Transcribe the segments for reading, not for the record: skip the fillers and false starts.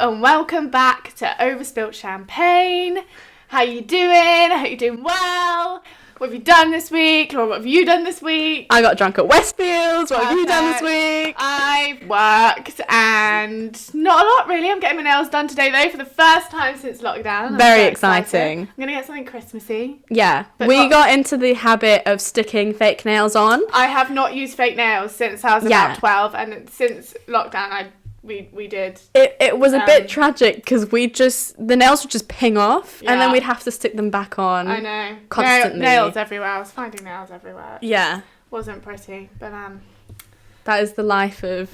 and welcome back to Overspilt Champagne. How you doing? I hope you're doing well. What have you done this week? Or what have you done this week? I got drunk at Westfields. What have you done this week? I've worked and not a lot really. I'm getting my nails done today though for the first time since lockdown. Very exciting. I'm going to get something Christmassy. Yeah. We got into the habit of sticking fake nails on. I have not used fake nails since I was about 12, and since lockdown we did. It was a bit tragic because the nails would just ping off and then we'd have to stick them back on. I know. Constantly. Nails everywhere. I was finding nails everywhere. Yeah. Wasn't pretty, but that is the life of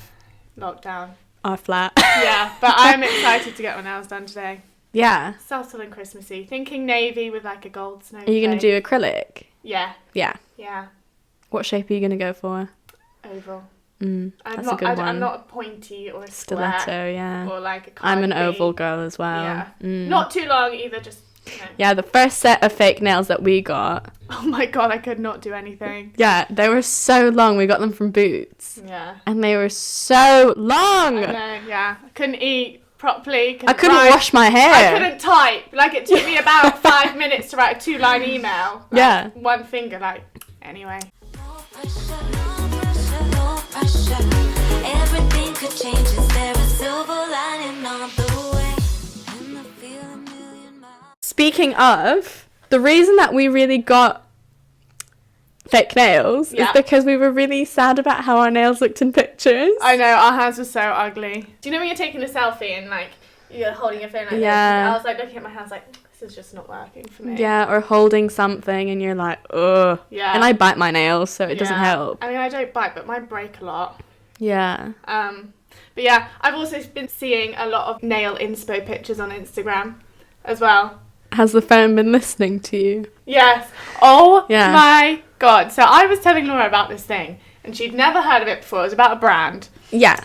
lockdown. Our flat. Yeah, but I'm excited to get my nails done today. Yeah. Subtle and Christmassy. Thinking navy with like a gold snowflake. Are you going to do acrylic? Yeah. Yeah. Yeah. What shape are you going to go for? Oval. That's a good one. I'm not a pointy or a square. Stiletto, yeah. Or like a I'm an oval girl as well. Yeah. Not too long either, just... Yeah, the first set of fake nails that we got. Oh my god, I could not do anything. Yeah, they were so long. We got them from Boots. Yeah. And they were so long. I know, yeah. I couldn't eat properly. I couldn't wash my hair. I couldn't type. Like, it took me about 5 minutes to write a 2-line email. Like, yeah. One finger, like, anyway. Everything could change. Is there a silver lining on the way? And I feel a million miles. Speaking of, the reason that we really got fake nails is because we were really sad about how our nails looked in pictures. I know, our hands were so ugly. Do you know when you're taking a selfie and like you're holding your phone like this? I was like looking at my hands like, this is just not working for me. Yeah, or holding something and you're like, ugh. Yeah. And I bite my nails, so it doesn't help. I mean, I don't bite, but mine break a lot. Yeah. But yeah, I've also been seeing a lot of nail inspo pictures on Instagram as well. Has the phone been listening to you? Yes. Oh my god. So I was telling Laura about this thing and she'd never heard of it before. It was about a brand. Yeah.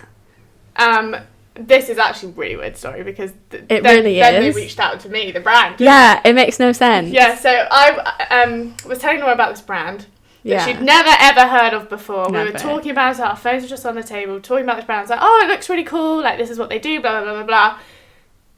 This is actually a really weird story because then they reached out to me, the brand. Yeah, it makes no sense. Yeah, so I was telling Laura about this brand that she'd never ever heard of before. Never. We were talking about it, our phones were just on the table, talking about this brand. I was like, oh, it looks really cool, like this is what they do, blah, blah, blah, blah, blah.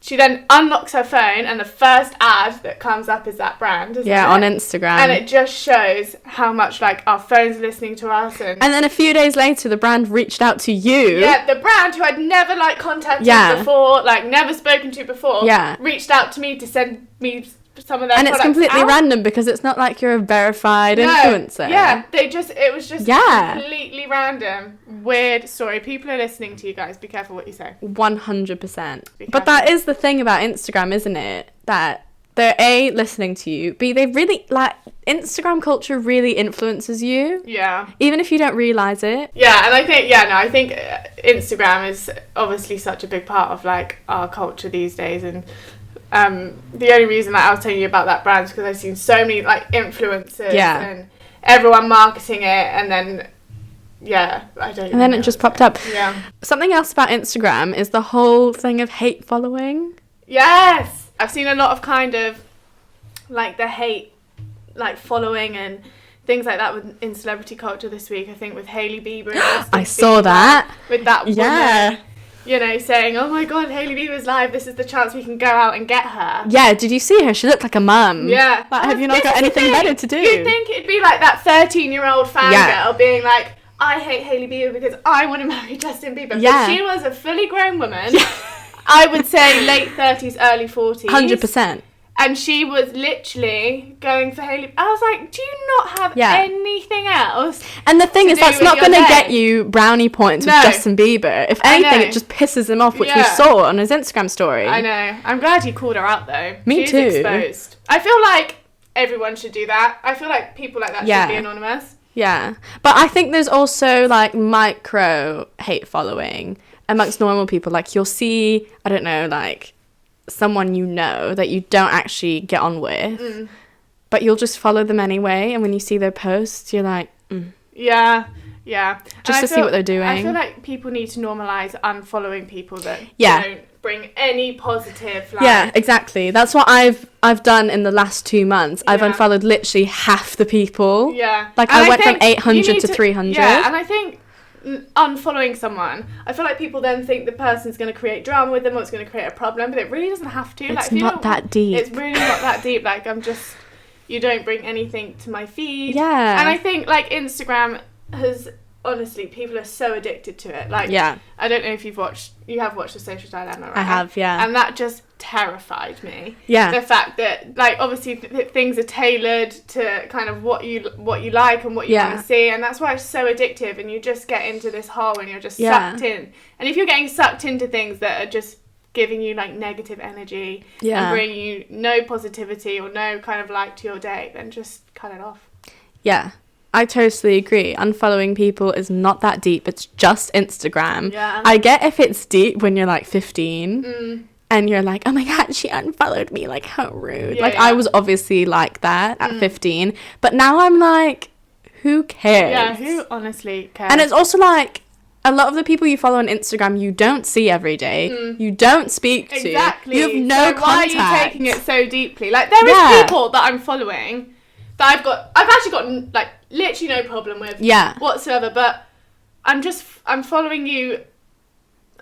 She then unlocks her phone and the first ad that comes up is that brand, isn't it? On Instagram. And it just shows how much like our phones are listening to us. And then a few days later the brand reached out to you. Yeah, the brand who I'd never like contacted before, like never spoken to before, reached out to me to send me some of their products. And it's completely random because it's not like you're a verified influencer. Yeah, it was just completely random. Weird story. People are listening to you guys. Be careful what you say. 100%. But that is the thing about Instagram, isn't it? That they're A, listening to you, B, they really, like, Instagram culture really influences you. Yeah. Even if you don't realise it. Yeah, and I think Instagram is obviously such a big part of, like, our culture these days, and the only reason that I was telling you about that brand is because I've seen so many like influencers and everyone marketing it, and then and then it just popped up. Yeah. Something else about Instagram is the whole thing of hate following. Yes, I've seen a lot of kind of like the hate like following and things like that in celebrity culture this week. I think with Hailey Bieber. And I saw that with that woman. You know, saying, oh my god, Hailey Bieber's live, this is the chance we can go out and get her. Yeah, did you see her? She looked like a mum. Yeah. Like, have you not got anything better to do? You'd think it'd be like that 13-year-old fangirl being like, I hate Hailey Bieber because I want to marry Justin Bieber. Yeah. But she was a fully grown woman. Yeah. I would say late 30s, early 40s. 100%. And she was literally going for Hailey. I was like, do you not have anything else? And the thing is, that's not going to get you brownie points with Justin Bieber. If anything, it just pisses him off, which we saw on his Instagram story. I know. I'm glad you called her out, though. Me too. Exposed. I feel like everyone should do that. I feel like people like that should be anonymous. Yeah. But I think there's also, like, micro hate following amongst normal people. Like, you'll see, I don't know, like, someone you know that you don't actually get on with, but you'll just follow them anyway, and when you see their posts you're like yeah just to see what they're doing. I feel like people need to normalise unfollowing people that don't bring any positive exactly. That's what I've done in the last 2 months. I've unfollowed literally half the people. Like, and I went from 800 to 300. And I think unfollowing someone, I feel like people then think the person's going to create drama with them or it's going to create a problem, but it really doesn't have to. It's not that deep. It's really not that deep. Like, you don't bring anything to my feed. Yeah. And I think, like, Instagram has, honestly, people are so addicted to it. Like, I don't know if you have watched The Social Dilemma, right? I have, yeah. And that just terrified me. Yeah. The fact that, like, obviously things are tailored to kind of what you like and what you want to see, and that's why it's so addictive, and you just get into this hole and you're just sucked in. And if you're getting sucked into things that are just giving you, like, negative energy and bringing you no positivity or no kind of light to your day, then just cut it off. Yeah. I totally agree. Unfollowing people is not that deep. It's just Instagram. Yeah. I get if it's deep when you're like 15 and you're like, oh my God, she unfollowed me. Like, how rude. I was obviously like that at 15. But now I'm like, who cares? Yeah, who honestly cares? And it's also like, a lot of the people you follow on Instagram, you don't see every day. You don't speak to. Exactly. You have no contact. Why are you taking it so deeply? Like, there is people that I'm following that I've actually got, like, literally no problem with whatsoever, but I'm following you,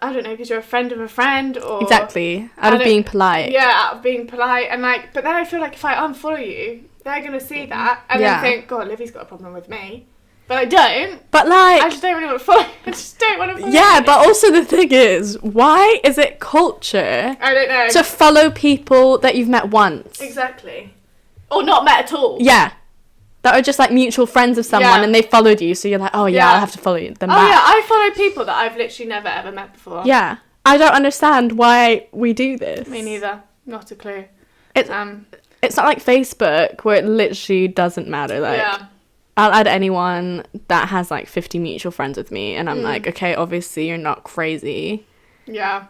I don't know, because you're a friend of a friend, or exactly, out of being polite. Out of being polite, and, like, but then I feel like if I unfollow you, they're gonna see that and then think, God, Livy's got a problem with me, but I don't. But, like, I just don't really want to follow. I just don't want to follow. Yeah, but also the thing is, why is it culture? I don't know. To follow people that you've met once. Exactly. Or not met at all. Yeah. That are just, like, mutual friends of someone and they followed you, so you're like, oh, I'll have to follow them back. Oh, yeah, I follow people that I've literally never, ever met before. Yeah. I don't understand why we do this. Me neither. Not a clue. It's not like Facebook, where it literally doesn't matter. Like, I'll add anyone that has, like, 50 mutual friends with me, and I'm like, okay, obviously you're not crazy. Yeah.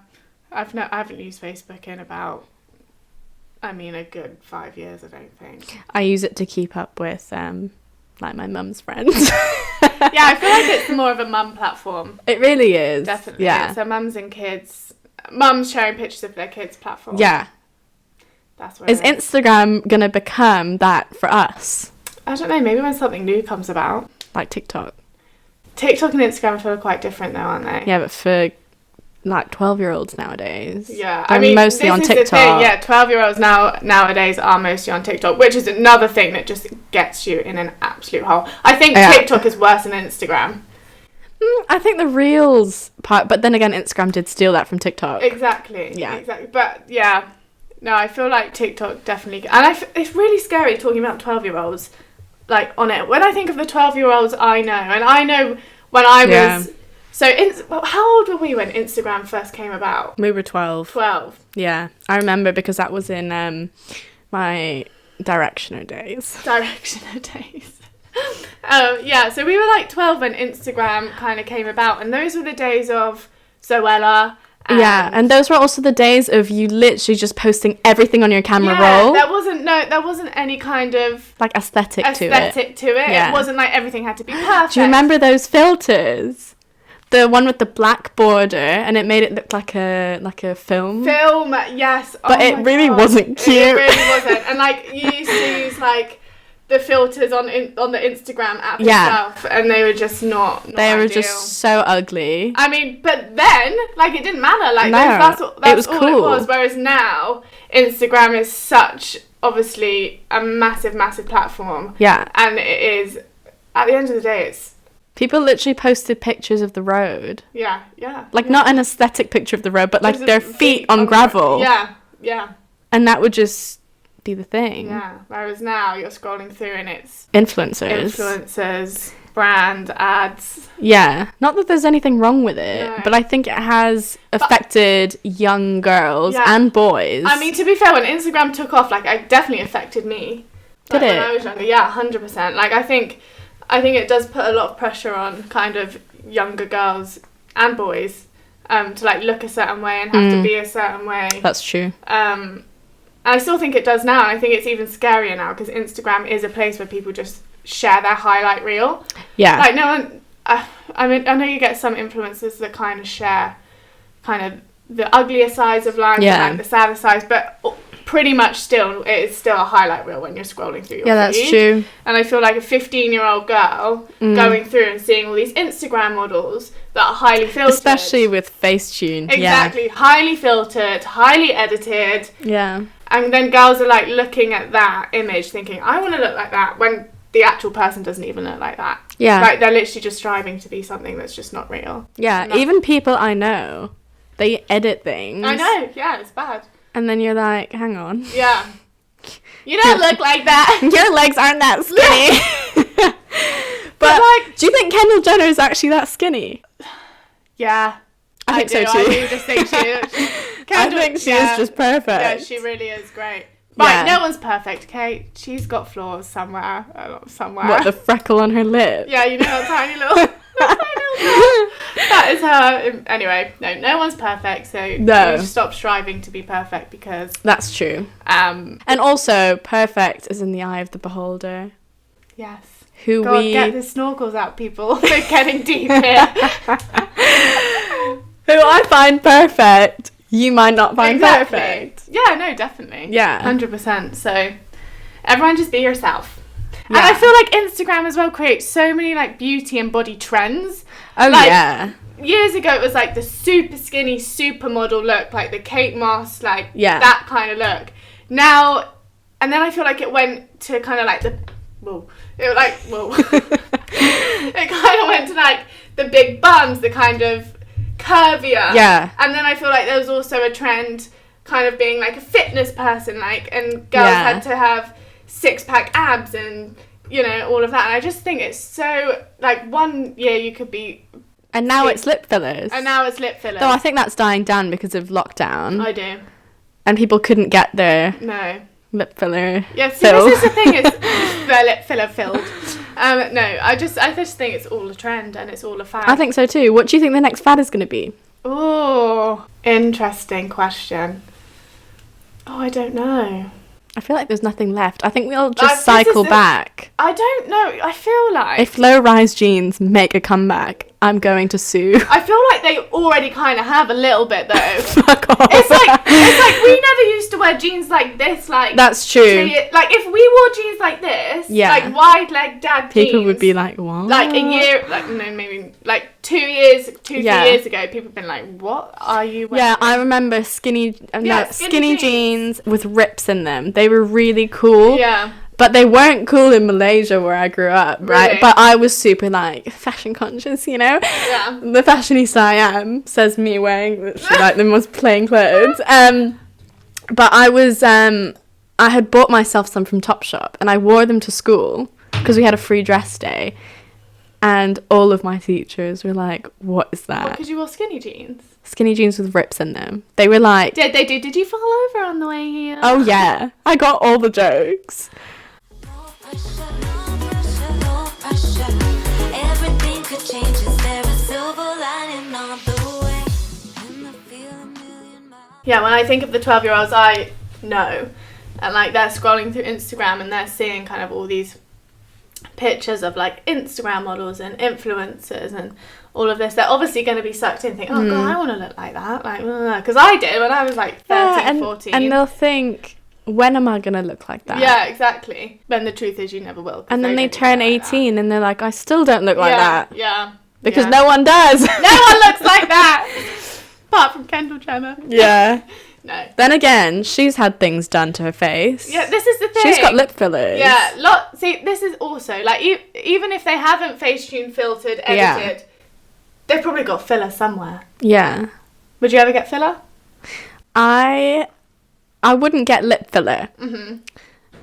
I haven't used Facebook in about... a good 5 years, I don't think. I use it to keep up with, like, my mum's friends. Yeah, I feel like it's more of a mum platform. It really is. Definitely. Yeah. It's a mums and kids, mums sharing pictures of their kids platform. Yeah. That's what Is Instagram going to become that for us? I don't know, maybe when something new comes about. Like TikTok. TikTok and Instagram feel quite different though, aren't they? Yeah, but for... like 12-year-olds nowadays. Yeah, they're mostly on TikTok. Yeah, 12-year-olds nowadays are mostly on TikTok, which is another thing that just gets you in an absolute hole. I think TikTok is worse than Instagram. I think the Reels part, but then again, Instagram did steal that from TikTok. Exactly. Yeah. Exactly. But yeah, no, I feel like TikTok definitely, and it's really scary talking about 12-year-olds like on it. When I think of the 12-year-olds I know, and I know when I was. So, how old were we when Instagram first came about? We were 12. 12. Yeah. I remember because that was in my Directioner days. Yeah, so we were like 12 when Instagram kind of came about, and those were the days of Zoella. And those were also the days of you literally just posting everything on your camera roll. There wasn't any kind of like aesthetic to it. Yeah. It wasn't like everything had to be perfect. Do you remember those filters? The one with the black border, and it made it look like a film. Yes. But it really wasn't cute. It really wasn't. And like you used to use like the filters on the Instagram app itself, and they were just not they were ideal. Just so ugly. I mean, but then like it didn't matter. Like that's all cool. It was. Whereas now Instagram is such obviously a massive platform. Yeah. And it is at the end of the day it's. People literally posted pictures of the road. Yeah. Like, not an aesthetic picture of the road, but, like, their feet on gravel. Yeah. And that would just be the thing. Yeah. Whereas now, you're scrolling through and it's... Influencers. Brand, ads. Yeah. Not that there's anything wrong with it, but I think it has affected young girls and boys. I mean, to be fair, when Instagram took off, like, it definitely affected me. Did it? When I was younger. Yeah, 100%. Like, I think it does put a lot of pressure on kind of younger girls and boys to like look a certain way and have to be a certain way. That's true. And I still think it does now, and I think it's even scarier now because Instagram is a place where people just share their highlight reel. Yeah. Like no one. I mean, I know you get some influencers that kind of share kind of the uglier sides of life and like the sadder sides, but pretty much it is still a highlight reel when you're scrolling through your feed. that's true. And I feel like a 15-year-old girl going through and seeing all these Instagram models that are highly filtered. Especially with Facetune. Exactly. Highly filtered, highly edited. Yeah. And then girls are like looking at that image thinking, I want to look like that, when the actual person doesn't even look like that. Yeah. Like, they're literally just striving to be something that's just not real. Yeah, even people I know, they edit things. I know, yeah, it's bad. And then you're like, hang on. Yeah. You don't look like that. Your legs aren't that skinny. But like, do you think Kendall Jenner is actually that skinny? Yeah. I think so too. I do just think she is. I think she is just perfect. Yeah, she really is great. Right, Yeah. no one's perfect, okay? She's got flaws somewhere. What, the freckle on her lip? Yeah, you know that tiny little... That is her. Anyway, no one's perfect, so you should stop striving to be perfect, because... That's true. And also, perfect is in the eye of the beholder. Yes. Get the snorkels out, people. They're getting deep here. Who I find perfect, you might not find perfect. Yeah, no, definitely. Yeah. 100%. So, everyone just be yourself. Yeah. And I feel like Instagram as well creates so many like beauty and body trends. Oh, like, yeah. Years ago, it was like the super skinny supermodel look, like the Kate Moss, like that kind of look. Now, and then I feel like it went to kind of like it kind of went to like the big bums, the kind of curvier. Yeah. And then I feel like there was also a trend kind of being like a fitness person, like, and girls had to have 6-pack abs and, you know, all of that. And I just think it's so, like, one year you could be... And now it's lip fillers. And now it's lip fillers. Though I think that's dying down because of lockdown. I do. And people couldn't get their lip filler Yeah, see, this is the thing, is their lip filler filled. No, I just think it's all a trend and it's all a fad. I think so too. What do you think the next fad is going to be? Oh, interesting question. Oh, I don't know. I feel like there's nothing left. I think we'll just cycle back. I don't know. I feel like... If low-rise jeans make a comeback, I'm going to sue. I feel like they already kind of have a little bit, though. Fuck off. It's like we never used to wear jeans like this, like... That's true. Like, if we wore jeans like this, like wide-leg dad jeans... People would be like, what? Like, a year... Like, no, maybe... Like, 3 years ago, people have been like, what are you wearing? Yeah, I remember skinny jeans with rips in them. They were really cool. Yeah. But they weren't cool in Malaysia where I grew up, right? Really? But I was super, like, fashion conscious, you know? Yeah. The fashionista I am, says me wearing literally, like, the most plain clothes. But I was, I had bought myself some from Topshop, and I wore them to school because we had a free dress day. And all of my teachers were like, what is that? Because you wore skinny jeans? Skinny jeans with rips in them. They were like... Did they do? Did you fall over on the way here? Oh, yeah. I got all the jokes. Everything could change. Is there a silver lining on the way? And I feel a million miles. Yeah, when I think of the 12-year-olds I know, and like they're scrolling through Instagram and they're seeing kind of all these pictures of like Instagram models and influencers and all of this, they're obviously going to be sucked in and think, oh god, I want to look like that, like, because I did when I was like 13, 14. And they'll think, when am I going to look like that? Yeah, exactly. Then the truth is you never will. And then they turn 18 and they're like, I still don't look like that. Yeah. Because no one does. No one looks like that! Apart from Kendall Jenner. Yeah. No. Then again, she's had things done to her face. Yeah, this is the thing. She's got lip fillers. Yeah, see, this is also, like, even if they haven't Facetune filtered, edited, they've probably got filler somewhere. Yeah. Would you ever get filler? I wouldn't get lip filler. Mm-hmm.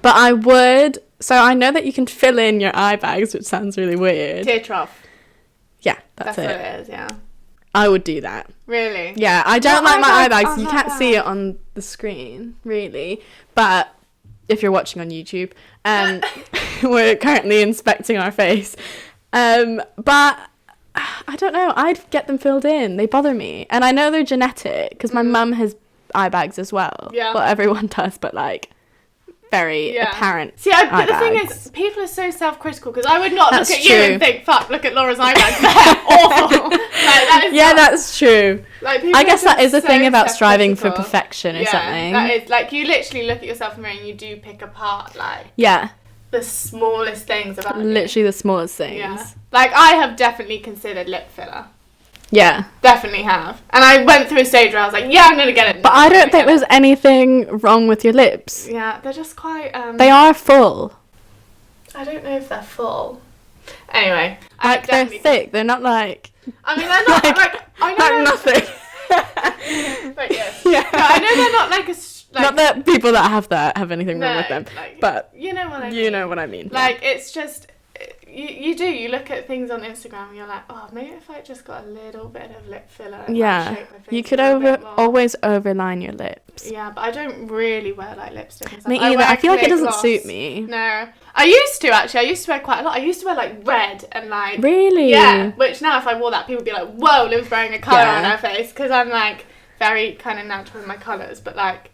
But I would... So I know that you can fill in your eye bags, which sounds really weird. Tear trough. Yeah, that's it. That's what it is, yeah. I would do that. Really? Yeah, I don't like my eye bags. You can't see it on the screen, really. But if you're watching on YouTube, we're currently inspecting our face. But I don't know. I'd get them filled in. They bother me. And I know they're genetic because my mum has eye bags as well. Yeah. Well, everyone does, but like very apparent. See, but the thing bags. is, people are so self-critical because I would not That's look at true. you and think, "Fuck, look at Laura's eye bags. They're awful." Like, that is not, that's true. like, I guess that is the so thing about striving for self-critical. perfection or something. That is, like, you literally look at yourself in the mirror and you do pick apart, like, Yeah, the smallest things about you. literally the smallest things. Yeah. Like, I have definitely considered lip filler. Yeah. Definitely have. And I went through a stage where I was like, yeah, I'm going to get it. But I don't think there's anything wrong with your lips. Yeah, they're just quite... They are full. I don't know if they're full. Anyway. Like, they're thick. They're not like... I mean, they're not like... I know like they're nothing. But yes. Yeah. No, I know they're not like a... Like, not that people that have that have anything wrong with them. Like, but you know what I mean. You know what I mean. Like, it's just... You look at things on Instagram and you're like, oh, maybe if I just got a little bit of lip filler and like, shape my face you could a little bit more. always overline your lips. Yeah, but I don't really wear like lipstick and stuff. Me either. I feel like it doesn't suit me. No, I used to actually. I used to wear quite a lot. I used to wear like red and like really, yeah. Which now if I wore that, people would be like, whoa, Liv's wearing a colour on her face, because I'm like very kind of natural with my colours, but like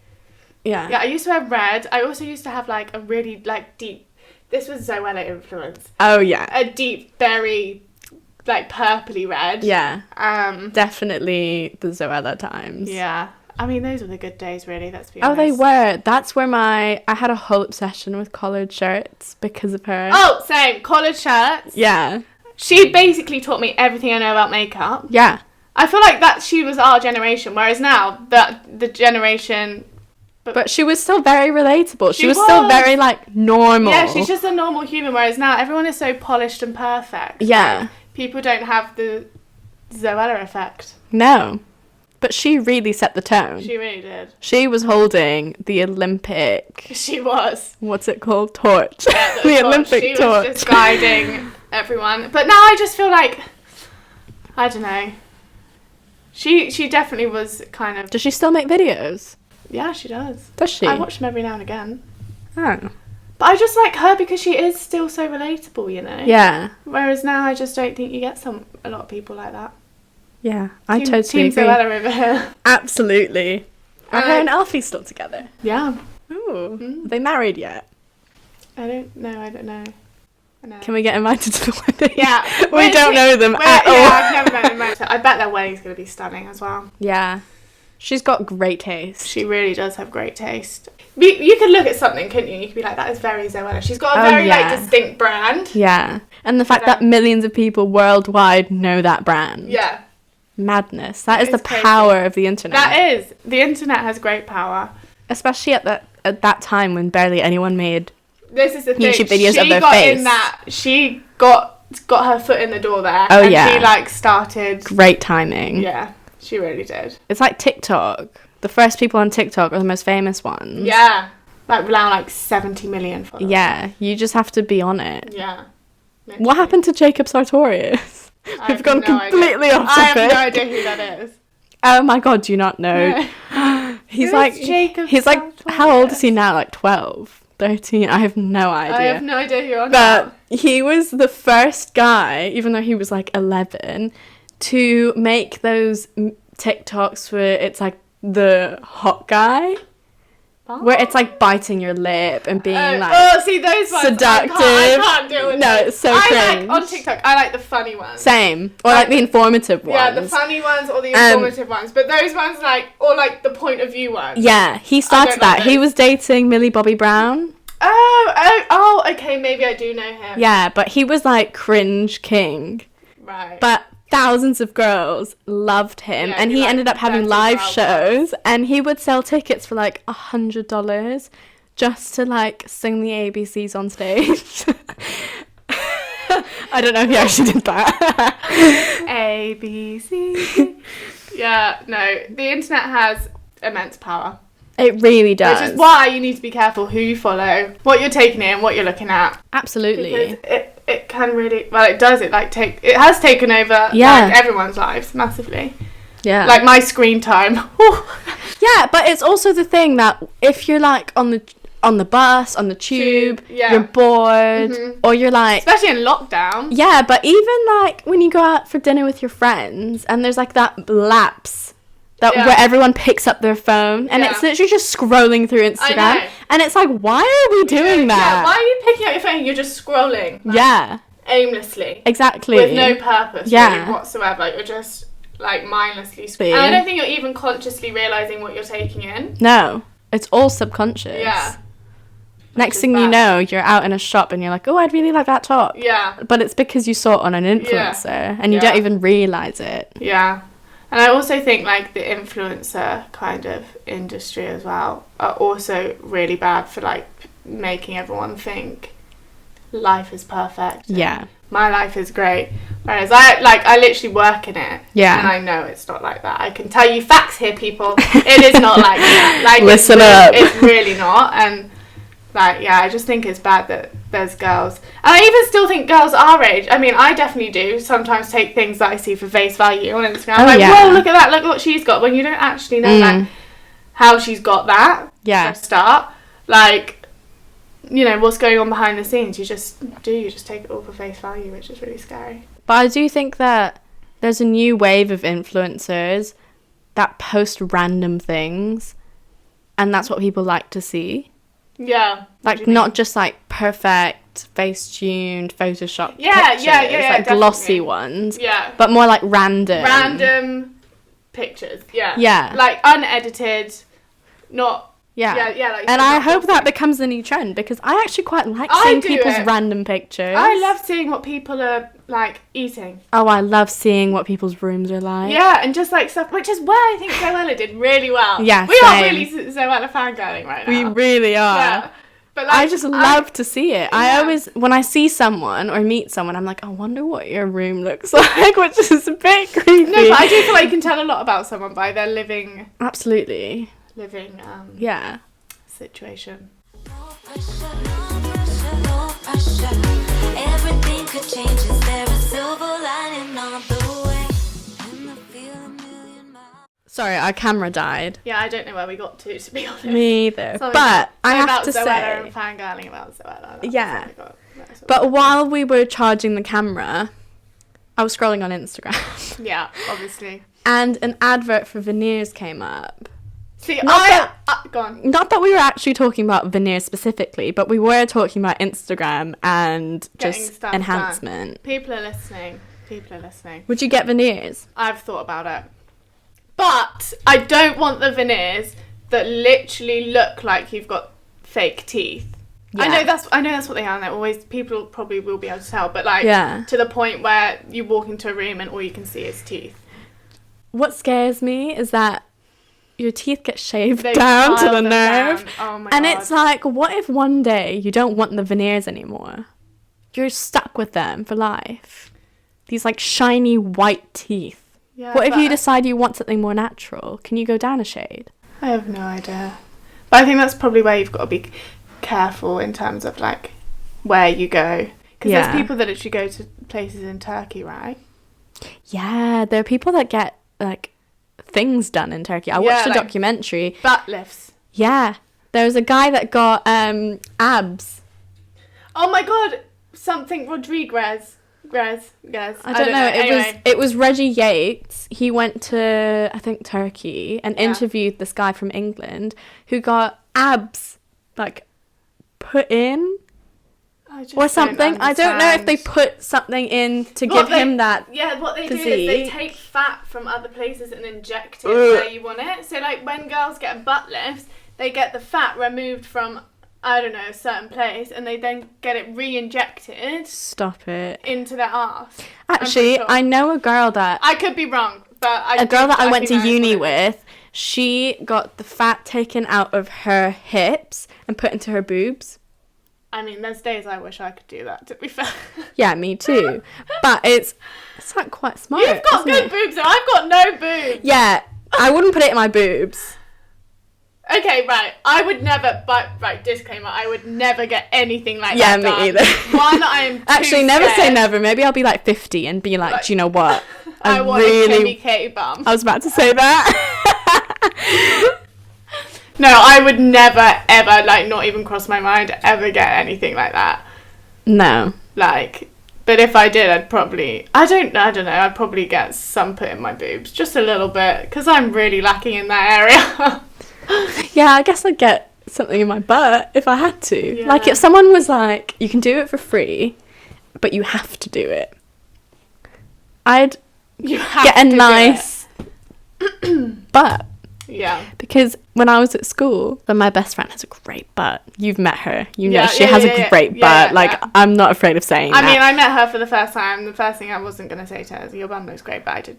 yeah, I used to wear red. I also used to have like a really like deep. This was Zoella influence. Oh yeah. A deep berry, like purpley red. Yeah. Definitely the Zoella times. Yeah. I mean, those were the good days, really. Let's be honest. Oh, they were. That's where I had a whole obsession with collared shirts because of her. Oh, same. Collared shirts. Yeah. She basically taught me everything I know about makeup. Yeah. I feel like that she was our generation, whereas now the generation. But she was still very relatable. She was still very, like, normal. Yeah, she's just a normal human, whereas now everyone is so polished and perfect. Yeah. Like, people don't have the Zoella effect. No. But she really set the tone. She really did. She was holding the Olympic... She was. What's it called? Torch. Yeah, the torch. Olympic she torch. She was just guiding everyone. But now I just feel like... I don't know. She definitely was kind of... Does she still make videos? Yeah, she does. Does she? I watch them every now and again. Oh. But I just like her because she is still so relatable, you know? Yeah. Whereas now I just don't think you get a lot of people like that. Yeah, I Team totally agree. Zoella over here. Absolutely. Are her and Alfie still together? Yeah. Ooh. Are they married yet? I don't know. Can we get invited to the wedding? Yeah. We don't know them at all. Yeah, I've never met them. I bet their wedding's going to be stunning as well. Yeah. She's got great taste. She really does have great taste. You could look at something, couldn't you? You could be like, that is very Zoella. She's got a very like distinct brand. Yeah. And the fact that millions of people worldwide know that brand. Yeah. Madness. That is the power of the internet. That is. The internet has great power. Especially at that time when barely anyone made this is the thing. YouTube videos of their face. She got her foot in the door there. Oh, and yeah. she like started. Great timing. Yeah, she really did. It's like TikTok. The first people on TikTok are the most famous ones. Yeah. Like around like 70 million followers. Yeah, you just have to be on it. Yeah. Literally. What happened to Jacob Sartorius? We've gone completely off topic. I have no idea who that is. Oh my god, do you not know? He's like Jacob he's like Sartorius? How old is he now? Like 12, 13? I have no idea. I have no idea who you're on But about. he was the first guy, even though he was like 11, to make those TikToks where it's like the hot guy. Where it's like biting your lip and being see those ones seductive. I can't deal with No, those. it's so I cringe. like on TikTok I like the funny ones. Same. Or like the informative ones. Yeah, the funny ones or the informative ones. But those ones or like the point of view ones. Yeah, he started that. He was dating Millie Bobby Brown. Oh, okay, maybe I do know him. Yeah, but he was like cringe king. Right. But thousands of girls loved him, and he ended up having live shows, and he would sell tickets for like $100 just to like sing the ABCs on stage. I don't know if he actually did that. ABC. Yeah, no, the internet has immense power. It really does. Which is why you need to be careful who you follow, what you're taking in, what you're looking at. Absolutely. Because it can really, well, it does. It has taken over like, everyone's lives massively. Yeah. Like my screen time. Yeah, but it's also the thing that if you're like on the bus, on the tube, you're bored, or you're like... Especially in lockdown. Yeah, but even like when you go out for dinner with your friends and there's like that lapse where everyone picks up their phone and it's literally just scrolling through Instagram. And it's like, why are we doing that? Yeah, why are you picking up your phone? You're just scrolling. Aimlessly. Exactly. With no purpose really whatsoever. You're just like mindlessly scrolling. And I don't think you're even consciously realising what you're taking in. No. It's all subconscious. Yeah. Next thing you know, you're out in a shop and you're like, oh, I'd really like that top. Yeah. But it's because you saw it on an influencer and you don't even realise it. Yeah. And I also think, like, the influencer kind of industry as well are also really bad for, like, making everyone think life is perfect. Yeah. My life is great. Whereas I literally work in it. Yeah. And I know it's not like that. I can tell you facts here, people. It is not like that. Like, listen up. It's really not. And, like, yeah, I just think it's bad that there's girls. And I even still think girls our age, I mean, I definitely do sometimes take things that I see for face value on Instagram. I'm like, whoa, look at that, look what she's got. When you don't actually know, like, how she's got that. Yeah. For a start. Like, you know, what's going on behind the scenes. You just take it all for face value, which is really scary. But I do think that there's a new wave of influencers that post random things. And that's what people like to see. Yeah. Like, not just, like, perfect, face-tuned, Photoshop pictures. Like, glossy ones. Yeah. But more, like, random. Random pictures, yeah. Yeah. Like, unedited, not... Yeah. Like, and I hope that becomes a new trend, because I actually quite like seeing people's random pictures. I love seeing what people are, like, eating. Oh, I love seeing what people's rooms are like. Yeah, and just, like, stuff, which is where I think Zoella did really well. Yeah, we are really Zoella fangirling right now. We really are. Yeah. But, like, I just love to see it. I always, when I see someone or meet someone, I'm like, I wonder what your room looks like, which is a bit creepy. No, but I do feel like you can tell a lot about someone by their living... Absolutely. Yeah. Situation. No pressure, no pressure, no pressure. Everything could change. Is there a silver lining on the way? And I feel a million miles. Sorry, our camera died. Yeah, I don't know where we got to be honest. Me either. But I have to say... and fangirling about Zoella. Yeah. But while we were charging the camera, I was scrolling on Instagram. Yeah, obviously. And an advert for veneers came up. See, go on. Not that we were actually talking about veneers specifically, but we were talking about Instagram and just enhancement. Done. People are listening. Would you get veneers? I've thought about it. But I don't want the veneers that literally look like you've got fake teeth. Yeah. I know that's what they are, and they're always, people probably will be able to tell, but like to the point where you walk into a room and all you can see is teeth. What scares me is that your teeth get shaved down to the nerve. Oh my God. God. It's like, what if one day you don't want the veneers anymore? You're stuck with them for life. These like shiny white teeth. Yeah, what if you decide you want something more natural? Can you go down a shade? I have no idea. But I think that's probably where you've got to be careful in terms of like where you go. Because there's people that actually go to places in Turkey, right? Yeah, there are people that get like things done in Turkey. I watched a documentary. Butt lifts. Yeah. There was a guy that got abs. Oh my God. Something Rodriguez. I don't know. It was Reggie Yates. He went to, I think, Turkey and interviewed this guy from England who got abs like put in or something. I don't know if they put something in to give him that. Yeah, what they physique. do is they take fat from other places and inject it where you want it. So like when girls get butt lifts, they get the fat removed from, I don't know, a certain place, and they then get it re-injected. Stop it. Into their arse. Actually, sure. I know a girl that... I could be wrong, but I went to uni with, she got the fat taken out of her hips and put into her boobs. I mean, there's days I wish I could do that, to be fair. Yeah, me too. But it's like quite smart. You've got good boobs, though. I've got no boobs. Yeah, I wouldn't put it in my boobs. Okay, right. I would never, but right, disclaimer, I would never get anything like that. Yeah, done. me either. One, I'm actually never say never. Maybe I'll be like 50 and be like, do you know what? I want a Kimmy K bum. I was about to say that. No, I would never, ever, like, not even cross my mind, ever get anything like that. No. Like, But if I did, I'd probably... I don't know. I'd probably get some put in my boobs. Just a little bit. Because I'm really lacking in that area. Yeah, I guess I'd get something in my butt if I had to. Yeah. Like, if someone was like, you can do it for free, but you have to do it. I'd get a nice butt. Yeah. Because when I was at school, then my best friend has a great butt. You've met her. You know she has a great butt. I'm not afraid of saying that. I mean, I met her for the first time. The first thing I wasn't going to say to her is, your bum looks great, but she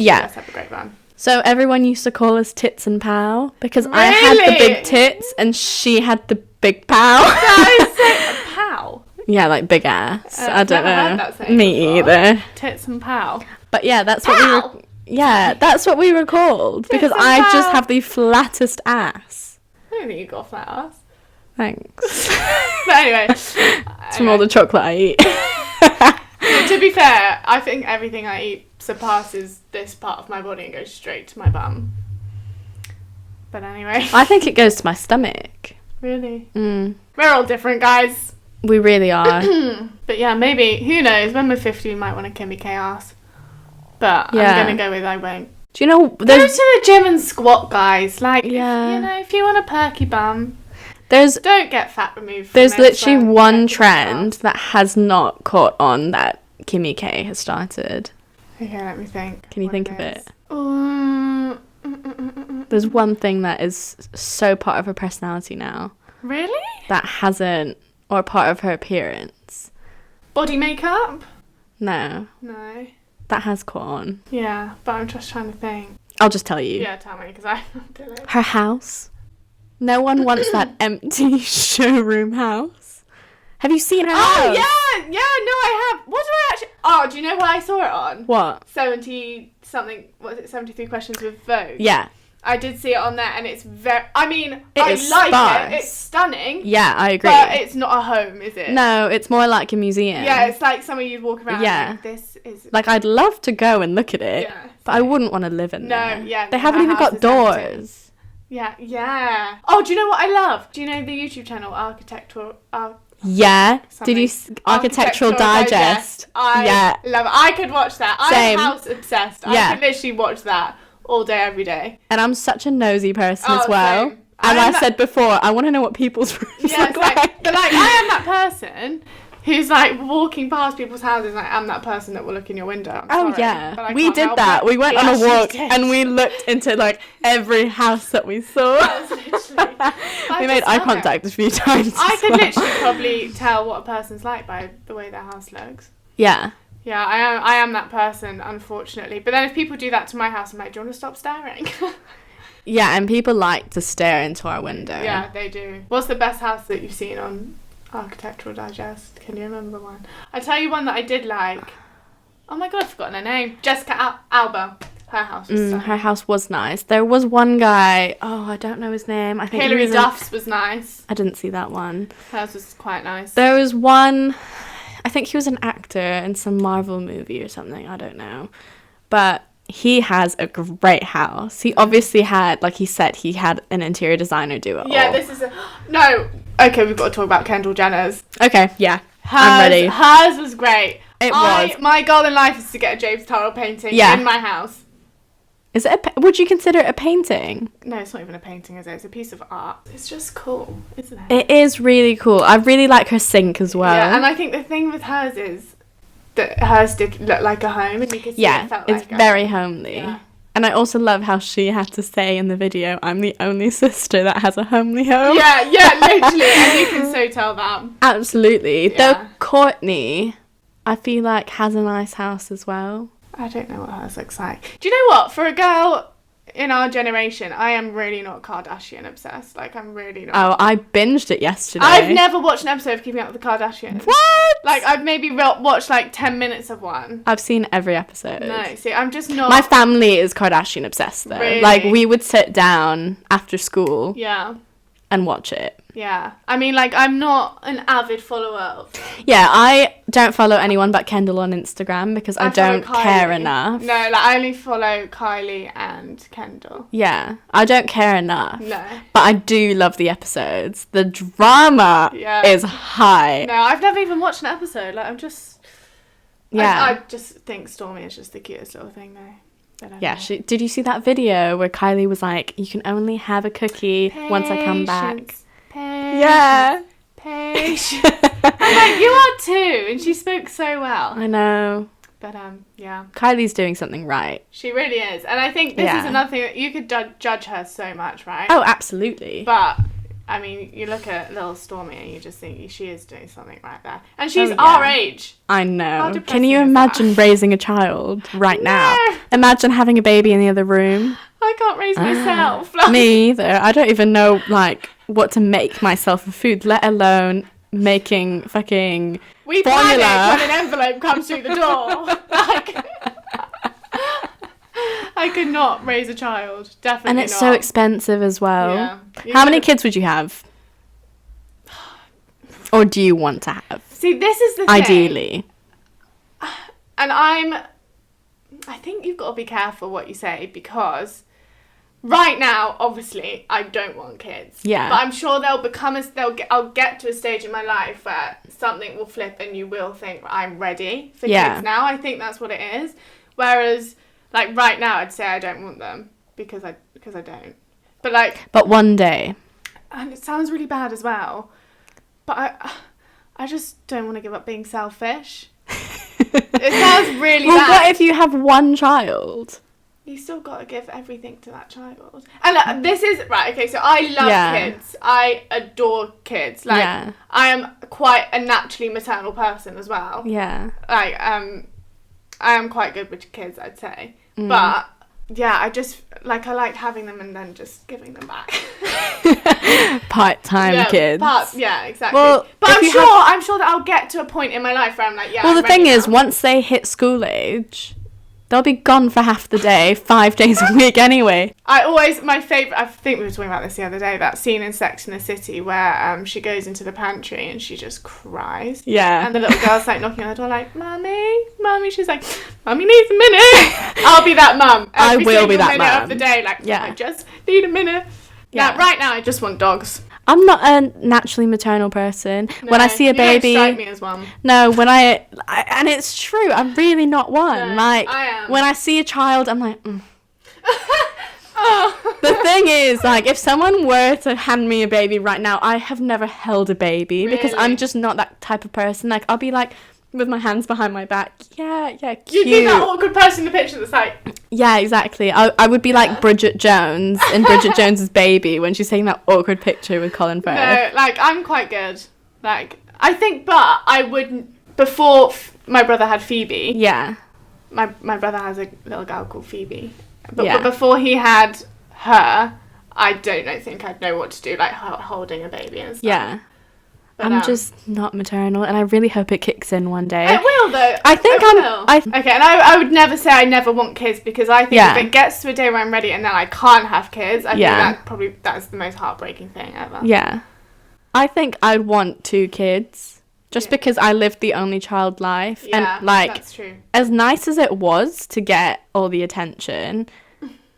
does have a great bum. So everyone used to call us Tits and Pow because I had the big tits and she had the big pow. That is so... Pow? Yeah, like big ass. I don't know. Heard that saying Me before. either. Tits and pow. But yeah, that's what we were... Yeah, that's what we were called because I just have the flattest ass. I don't think you got a flat ass. Thanks. But anyway. It's from all the chocolate I eat. To be fair, I think everything I eat surpasses this part of my body and goes straight to my bum. But anyway. I think it goes to my stomach. Really? Mm. We're all different, guys. We really are. But yeah, maybe, who knows, when we're 50 we might want a Kimmy K ass. But Yeah. I'm going to go with I won't. Do you know... Go to the gym and squat, guys. Like, Yeah. if you want a perky bum, There's don't get fat removed from There's it, literally so one check it trend out. that has not caught on that Kimmy K has started. Okay, let me think. Can you what think of it? is. There's one thing that is so part of her personality now Really? that hasn't, or part of her appearance. Body makeup? No, No. that has caught on. Yeah, but I'm just trying to think. I'll just tell you. Yeah, tell me, because I don't know. Her house. No one wants that empty showroom house. Have you seen her house? Oh, yeah, no, I have. What do I actually... Oh, do you know what I saw it on? What? 70-something, what was it, 73 Questions with Vogue? Yeah. I did see it on there, and it's very... I mean, It I is like sparse. it. It's stunning. Yeah, I agree. But it's not a home, is it? No, it's more like a museum. Yeah, it's like somewhere you'd walk around Yeah. and think, this is... Like, I'd love to go and look at it, Yeah. but I wouldn't want to live in No, there. yeah, They no, haven't that even house got is empty. doors. Yeah. Oh, do you know what I love? Do you know the YouTube channel Architectural... Yeah. Something. Did you... Architectural Digest. I love it. I could watch that. Same. I'm house obsessed. Yeah. I could literally watch that all day, every day. And I'm such a nosy person Oh, as well. same. And I I am said before, I want to know what people's rooms Yeah, look it's like, like. but like, I am that person who's like walking past people's houses. Like, I'm that person that will look in your window. I'm Oh sorry, yeah, but I we can't did help that. it. We went on a actually walk did. and we looked into like every house that we saw. That was literally- I We made just eye love contact a few times. I as could well. literally probably tell what a person's like by the way their house looks. Yeah. Yeah, I am that person, unfortunately. But then if people do that to my house, I'm like, do you want to stop staring? Yeah, and people like to stare into our window. Yeah, they do. What's the best house that you've seen on Architectural Digest? Can you remember one? I tell you one that I did like. Oh my god, I've forgotten her name. Jessica Alba. Her house was stunning. Her house was nice. There was one guy, I don't know his name. I think he Hilary was Duff's was nice. I didn't see that one. Hers was quite nice. There was one, I think he was an actor in some Marvel movie or something, I don't know. But he has a great house. He obviously had, like he said, he had an interior designer do it Yeah, all. this is a... No. Okay, we've got to talk about Kendall Jenner's. Okay, yeah. Hers, I'm ready. Hers was great. It was. My goal in life is to get a James Turrell painting Yeah. in my house. Is it would you consider it a painting? No, it's not even a painting, is it? It's a piece of art. It's just cool, isn't it? It is really cool. I really like her sink as well. Yeah, and I think the thing with hers is that hers did look like a home, and you could see it felt it's like a very home. homely. Yeah. And I also love how she had to say in the video, I'm the only sister that has a homely home. Yeah, literally, and you can so tell that. Absolutely. Yeah. Though Courtney, I feel like, has a nice house as well. I don't know what hers looks like. Do you know what? For a girl in our generation, I am really not Kardashian obsessed. Like, I'm really not. Oh, I binged it yesterday. I've never watched an episode of Keeping Up with the Kardashians. What? Like, I've maybe watched like 10 minutes of one. I've seen every episode. No, see, I'm just not. My family is Kardashian obsessed though. Really? Like, we would sit down after school Yeah, and watch it. yeah. I mean, like, I'm not an avid follower of them. Yeah, I don't follow anyone but Kendall on Instagram because I follow don't care Kylie. enough. No, like, I only follow Kylie and Kendall. Yeah, I don't care enough. No. But I do love the episodes. The drama Yeah. is high. No, I've never even watched an episode. Like, I'm just... Yeah. I just think Stormy is just the cutest little thing, though. Yeah, did you see that video where Kylie was like, you can only have a cookie once I come back? Yeah. Patience. I'm like, you are too. And she spoke so well. I know. But, yeah. Kylie's doing something right. She really is. And I think this is another thing that you could judge her so much, right? Oh, absolutely. But, I mean, you look at little Stormy and you just think she is doing something right there. And she's our age. I know. Can you imagine raising a child right now? Imagine having a baby in the other room. I can't raise myself. Me either. I don't even know, like, what to make myself of food, let alone making fucking we formula. Panic when an envelope comes through the door. Like, I could not raise a child. Definitely and it's not. so expensive as well. Yeah. How many kids would you have? Or do you want to have? See, this is the thing. Ideally. And I think you've got to be careful what you say, because right now, obviously, I don't want kids. Yeah. But I'm sure I'll get to a stage in my life where something will flip and you will think, I'm ready for kids now. I think that's what it is. Whereas, like, right now, I'd say I don't want them because I don't. But one day. And it sounds really bad as well, but I just don't want to give up being selfish. It sounds really bad. What if you have one child? You still got to give everything to that child. And this is... Right, okay, so I love kids. I adore kids. Like, I am quite a naturally maternal person as well. Yeah. Like, I am quite good with kids, I'd say. But, yeah, I just... Like, I liked having them and then just giving them back. Part-time kids. Exactly. Well, but I'm sure that I'll get to a point in my life where I'm like, well, the thing is, once they hit school age... They'll be gone for half the day, 5 days a week anyway. My favourite, I think we were talking about this the other day, that scene in Sex and the City where she goes into the pantry and she just cries. Yeah. And the little girl's like knocking on the door like, Mummy. She's like, Mummy needs a minute. I'll be that mum. I will be that minute mum. Of the day, like, I just need a minute. Yeah. Right now, I just want dogs. I'm not a naturally maternal person. No, when I see a baby, you don't strike me as one. No, when I and it's true, I'm really not one. No, like I am. When I see a child, I'm like, Oh. The thing is, like, if someone were to hand me a baby right now, I have never held a baby because I'm just not that type of person. Like, I'll be like with my hands behind my back. Yeah, cute. You'd be that awkward person in the picture that's like... Yeah, exactly. I would be like Bridget Jones in Bridget Jones's Baby when she's taking that awkward picture with Colin Firth. No, like, I'm quite good. Like, I think, but I wouldn't... Before my brother had Phoebe... Yeah. My brother has a little girl called Phoebe. But before he had her, I don't think I'd know what to do, like holding a baby and stuff. Yeah. But I'm just not maternal, and I really hope it kicks in one day. It will, though. I think okay, and I would never say I never want kids, because I think if it gets to a day where I'm ready and then I can't have kids, I think that's the most heartbreaking thing ever. Yeah. I think I'd want 2 kids, just because I lived the only child life. Yeah, and, like, that's true. As nice as it was to get all the attention...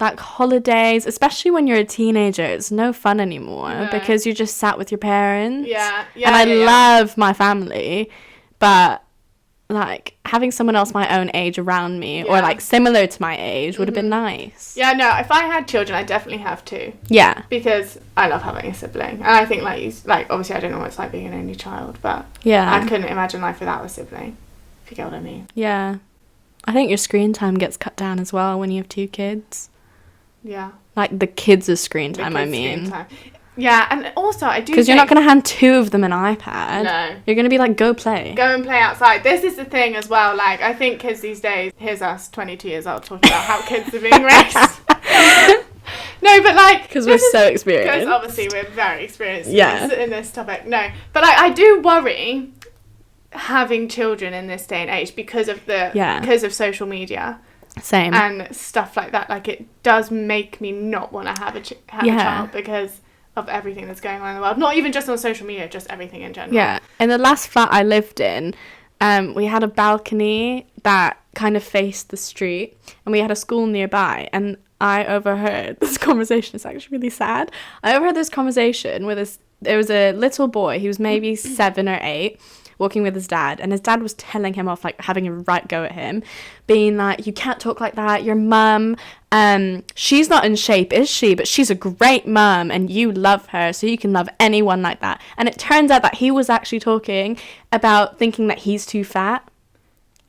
Like, holidays, especially when you're a teenager, it's no fun anymore because you're just sat with your parents. Yeah. And I love my family, but, like, having someone else my own age around me or, like, similar to my age would have been nice. Yeah, no, if I had children, I'd definitely have 2. Yeah. Because I love having a sibling. And I think, like obviously, I don't know what it's like being an only child, but I couldn't imagine life without a sibling, if you get what I mean. Yeah. I think your screen time gets cut down as well when you have 2 kids. Yeah. Like, the kids' screen time, I mean. Screen time. Yeah, and also, I do because you're not going to hand 2 of them an iPad. No. You're going to be like, go play. Go and play outside. This is the thing as well, like, I think kids these days, here's us, 22 years old, talking about how kids are being raised. No, but, like... Because we're so experienced. Because, obviously, we're very experienced in this topic. No, but, like, I do worry having children in this day and age because of social media. Same. And stuff like that. Like, it does make me not want to have a child because of everything that's going on in the world. Not even just on social media, just everything in general. Yeah. In the last flat I lived in, we had a balcony that kind of faced the street, and we had a school nearby, and I overheard this conversation. It's actually really sad. I overheard this conversation with there was a little boy, he was maybe 7 or 8, walking with his dad, and his dad was telling him off, like having a right go at him, being like, you can't talk like that, your mum, she's not in shape, is she? But she's a great mum and you love her, so you can love anyone like that. And it turns out that he was actually talking about thinking that he's too fat.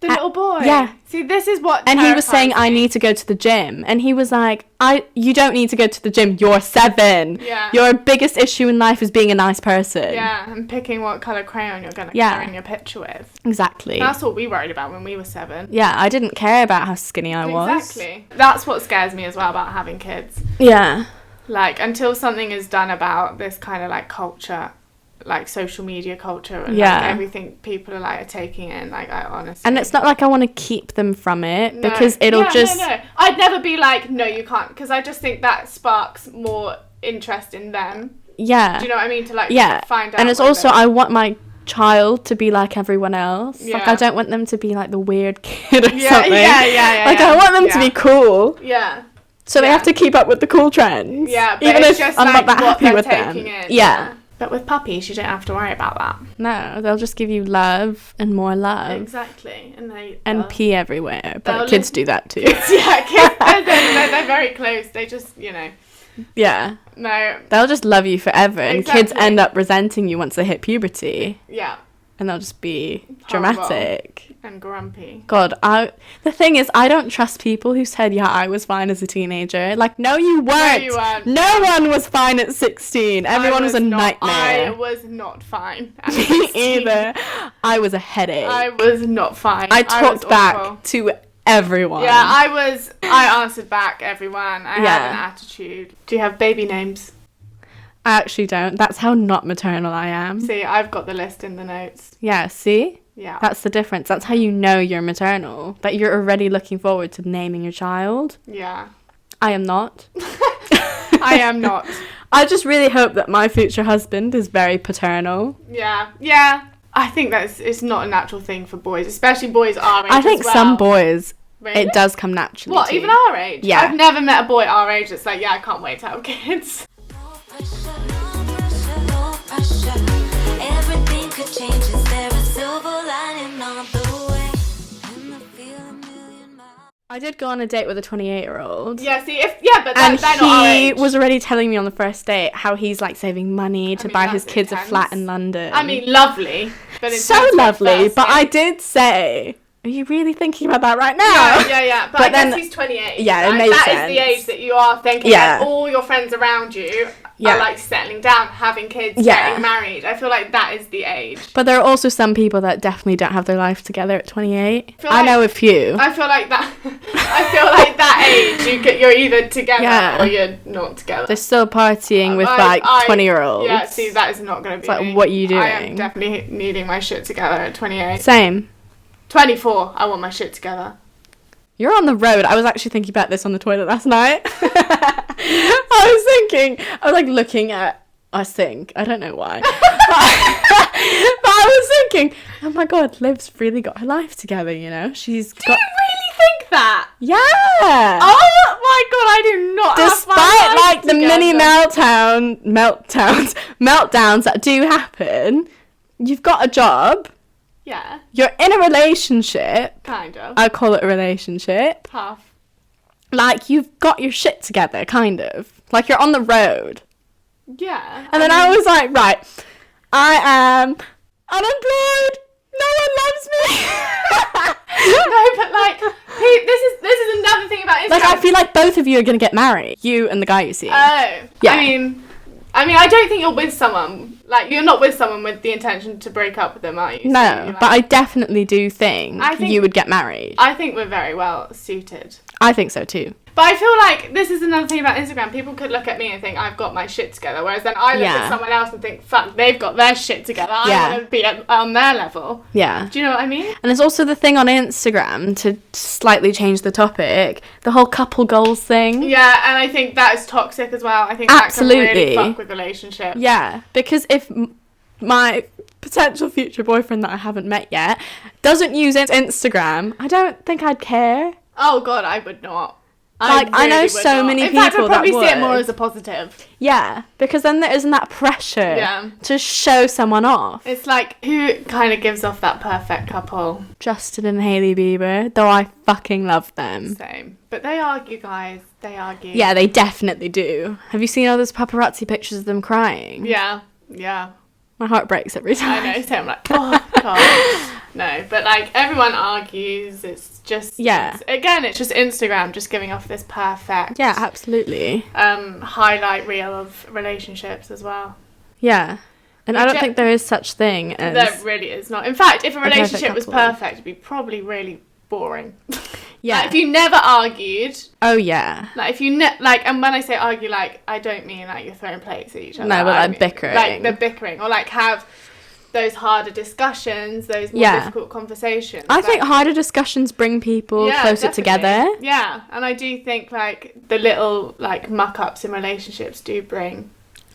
The little boy. Yeah. See, this is what. And he was saying, I need to go to the gym. And he was like, you don't need to go to the gym. You're 7. Yeah. Your biggest issue in life is being a nice person. Yeah, and picking what colour crayon you're going to carry in your picture with. Exactly. That's what we worried about when we were 7. Yeah, I didn't care about how skinny I was. Exactly. That's what scares me as well about having kids. Yeah. Like, until something is done about this kind of, like, culture, like social media culture and like everything people are like taking in, like, I honestly, and it's not like I want to keep them from it, because it'll just no. I'd never be like, no, you can't, because I just think that sparks more interest in them. Do you know what I mean? To like find out. And it's also, I want my child to be like everyone else. Like, I don't want them to be like the weird kid or something. Like, I want them to be cool. So they have to keep up with the cool trends. But even if just I'm like not that happy with them. But with puppies, you don't have to worry about that. No, they'll just give you love and more love. Exactly. And pee everywhere. But kids do that too. Kids, they're very close. They just, you know. Yeah. No. They'll just love you forever. And kids end up resenting you once they hit puberty. Yeah. And they'll just be dramatic. And grumpy. God, the thing is, I don't trust people who said, yeah, I was fine as a teenager. Like, no, you weren't. No one was fine at 16. Everyone was a nightmare. I was not fine at 16. Me either. I was a headache. I was not fine. I talked back to everyone. Yeah, I answered back everyone. I had an attitude. Do you have baby names? I actually don't. That's how not maternal I am. See, I've got the list in the notes. Yeah, see? Yeah. That's the difference. That's how you know you're maternal. That you're already looking forward to naming your child. Yeah. I am not. I am not. I just really hope that my future husband is very paternal. Yeah. Yeah. I think it's not a natural thing for boys, especially boys our age. I think some boys, really? It does come naturally. What, even our age? Yeah. I've never met a boy our age that's like, yeah, I can't wait to have kids. Everything could change. Is there a silver lining on the way? And I feel a million miles. I did go on a date with a 28-year-old. Yeah, see, but they're not our age. He was already telling me on the first date how he's like saving money to buy his kids a flat in London. I mean, lovely. But so lovely. But I did say, are you really thinking about that right now? Yeah. But I guess he's 28. Yeah, it makes sense. That is the age that you are thinking that all your friends around you are like settling down, having kids, getting married. I feel like that is the age. But there are also some people that definitely don't have their life together at 28. I know a few. I feel like that. I feel like that age, you're either together or you're not together. They're still partying with 20-year-olds. Yeah, see, that is not going to be. It's like, what are you doing? I am definitely needing my shit together at 28. Same. 24, I want my shit together. You're on the road. I was actually thinking about this on the toilet last night. I was like looking at us think. I don't know why. but I was thinking, oh my God, Liv's really got her life together, you know? Do you really think that? Yeah. Oh my God, I do not Despite have my life like the mini meltdowns that do happen, you've got a job. Yeah. You're in a relationship. Kind of. I call it a relationship. Half. Like, you've got your shit together, kind of. Like, you're on the road. Yeah. And then I was like, right, I am unemployed. No one loves me. No, but like, this is another thing about Instagram. Like, I feel like both of you are going to get married. You and the guy you see. Oh. Yeah. I mean, I don't think you're with someone. Like, you're not with someone with the intention to break up with them, are you? No, but I definitely do think you would get married. I think we're very well suited. I think so too. But I feel like this is another thing about Instagram. People could look at me and think, I've got my shit together. Whereas then I look at someone else and think, fuck, they've got their shit together. I want to be on their level. Yeah. Do you know what I mean? And there's also the thing on Instagram, to slightly change the topic, the whole couple goals thing. Yeah, and I think that is toxic as well. I think that can really fuck with relationships. Yeah, because if my potential future boyfriend that I haven't met yet doesn't use Instagram, I don't think I'd care. Oh God, I would not. I know so many people that would. In fact, I'd probably see it more as a positive. Yeah, because then there isn't that pressure to show someone off. It's like, who kind of gives off that perfect couple? Justin and Hailey Bieber, though I fucking love them. Same. But they argue, guys. They argue. Yeah, they definitely do. Have you seen all those paparazzi pictures of them crying? Yeah. My heart breaks every time. I know, so I'm like, oh, God. No, but, like, everyone argues. It's just... Yeah. It's just Instagram just giving off this perfect... Yeah, absolutely. Highlight reel of relationships as well. Yeah. And I don't think there is such thing as... There really is not. In fact, if a relationship was perfect, it'd be probably really boring. Yeah. Like, if you never argued... Oh, yeah. Like, if you... and when I say argue, like, I don't mean, like, you're throwing plates at each other. No, but, like, bickering. Like, the bickering. Or, like, have those harder discussions, those more difficult conversations. I think harder discussions bring people closer together. Yeah. And I do think, like, the little, like, muck-ups in relationships do bring...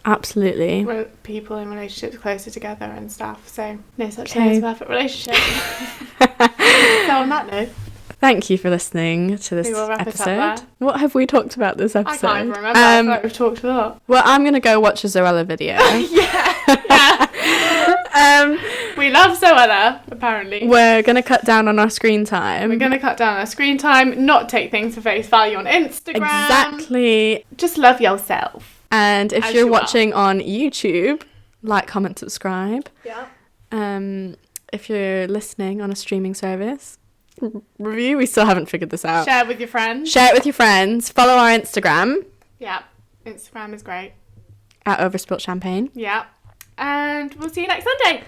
Absolutely. People in relationships closer together and stuff. So, no such thing as a perfect relationship. So, on that note... Thank you for listening to this episode. What have we talked about this episode? I can't even remember. I feel like we've talked a lot. Well, I'm going to go watch a Zoella video. We love Zoella, apparently. We're going to cut down on our screen time. Not take things for face value on Instagram. Exactly. Just love yourself. And if you're watching on YouTube, like, comment, subscribe. Yeah. If you're listening on a streaming service... Review. We still haven't figured this out. Share it with your friends. Follow our Instagram. Yeah, Instagram is great. At Overspilt Champagne. Yeah, and we'll see you next Sunday.